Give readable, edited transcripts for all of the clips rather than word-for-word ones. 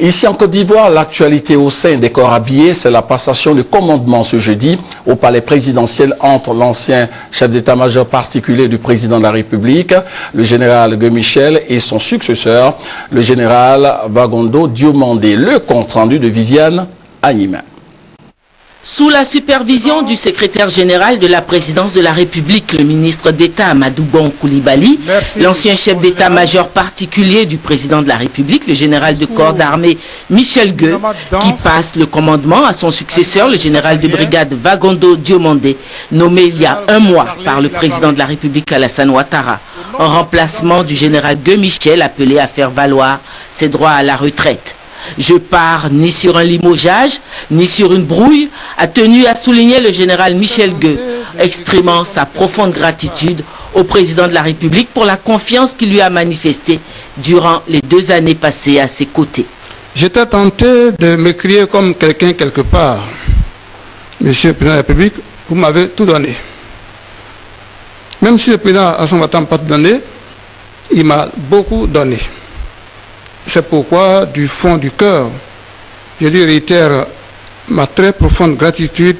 Ici en Côte d'Ivoire, l'actualité au sein des corps habillés, c'est la passation de commandement ce jeudi au palais présidentiel entre l'ancien chef d'état-major particulier du président de la République, le général Gueux Michel, et son successeur, le général Vagondo Diomandé. Le compte rendu de Viviane Agnimin. Sous la supervision du secrétaire général de la présidence de la République, le ministre d'État Amadou Bon Coulibaly, l'ancien chef d'état-major particulier du président de la République, le général de corps d'armée Michel Gueux, qui passe le commandement à son successeur, le général de brigade Vagondo Diomandé, nommé il y a un mois par le président de la République Alassane Ouattara, en remplacement du général Gueux Michel, appelé à faire valoir ses droits à la retraite. Je pars ni sur un limogeage, ni sur une brouille, a tenu à souligner le général Michel Gueux, exprimant sa profonde gratitude au président de la République pour la confiance qu'il lui a manifestée durant les 2 années passées à ses côtés. J'étais tenté de m'écrire comme quelqu'un quelque part. Monsieur le président de la République, vous m'avez tout donné. Même si le président Alassane Ouattara n'a pas tout donné, il m'a beaucoup donné. C'est pourquoi, du fond du cœur, je lui réitère ma très profonde gratitude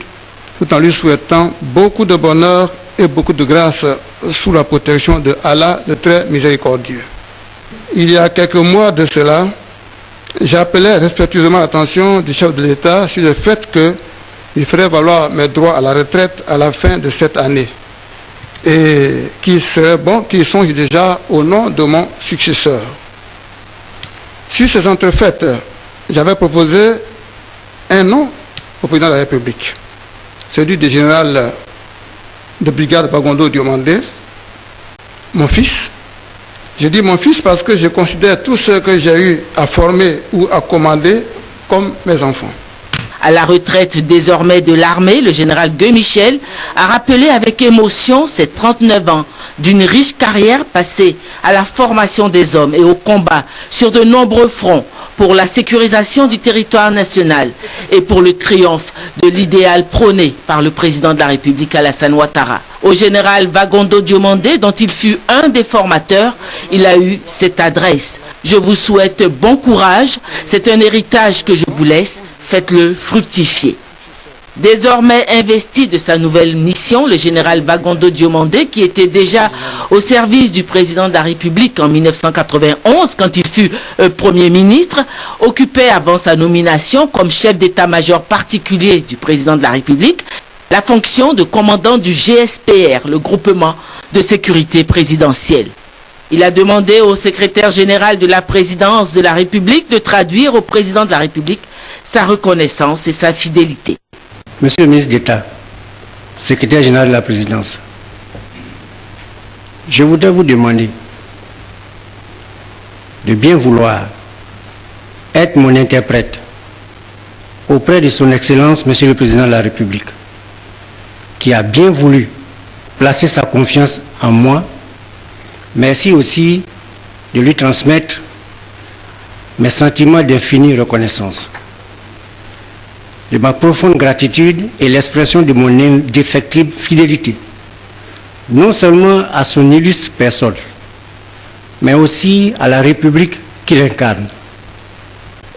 tout en lui souhaitant beaucoup de bonheur et beaucoup de grâce sous la protection de Allah, le très miséricordieux. Il y a quelques mois de cela, j'appelais respectueusement l'attention du chef de l'État sur le fait qu'il ferait valoir mes droits à la retraite à la fin de cette année et qu'il serait bon qu'il songe déjà au nom de mon successeur. Sur ces entrefaites, j'avais proposé un nom au président de la République, celui du général de brigade Vagondo Diomandé, mon fils. Je dis mon fils parce que je considère tous ceux que j'ai eu à former ou à commander comme mes enfants. À la retraite désormais de l'armée, le général Gueux Michel a rappelé avec émotion ses 39 ans d'une riche carrière passée à la formation des hommes et au combat sur de nombreux fronts pour la sécurisation du territoire national et pour le triomphe de l'idéal prôné par le président de la République Alassane Ouattara. Au général Vagondo Diomandé, dont il fut un des formateurs, il a eu cette adresse: je vous souhaite bon courage, c'est un héritage que je vous laisse, faites-le fructifier. Désormais investi de sa nouvelle mission, le général Vagondo Diomandé, qui était déjà au service du président de la République en 1991, quand il fut Premier ministre, occupait avant sa nomination comme chef d'état-major particulier du président de la République la fonction de commandant du GSPR, le groupement de sécurité présidentielle. Il a demandé au secrétaire général de la présidence de la République de traduire au président de la République sa reconnaissance et sa fidélité. Monsieur le ministre d'État, secrétaire général de la présidence, je voudrais vous demander de bien vouloir être mon interprète auprès de son Excellence, Monsieur le Président de la République, qui a bien voulu placer sa confiance en moi. Merci aussi de lui transmettre mes sentiments d'infinie reconnaissance, de ma profonde gratitude et l'expression de mon indéfectible fidélité, non seulement à son illustre personne, mais aussi à la République qu'il incarne.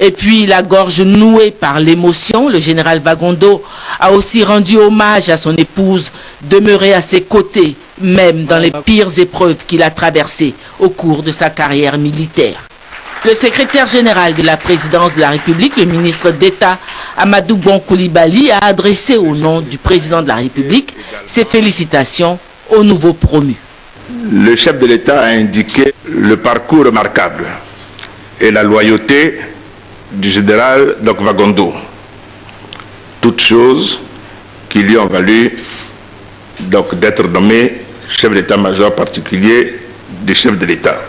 Et puis, la gorge nouée par l'émotion, le général Vagondo a aussi rendu hommage à son épouse, demeurée à ses côtés, même dans les pires épreuves qu'il a traversées au cours de sa carrière militaire. Le secrétaire général de la présidence de la République, le ministre d'État Amadou Bon Coulibaly, a adressé au nom du président de la République ses félicitations au nouveau promu. Le chef de l'État a indiqué le parcours remarquable et la loyauté du général Vagondo, toutes choses qui lui ont valu d'être nommé chef d'état-major particulier du chef de l'État.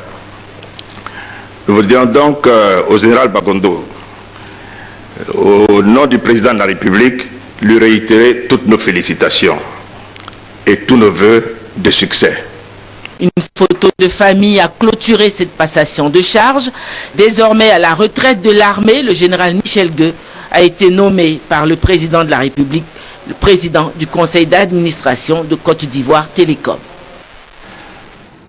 Nous vous disons donc au général Vagondo, au nom du président de la République, lui réitérer toutes nos félicitations et tous nos vœux de succès. Une photo de famille a clôturé cette passation de charge. Désormais à la retraite de l'armée, le général Michel Gueux a été nommé par le président de la République, le président du conseil d'administration de Côte d'Ivoire Télécom.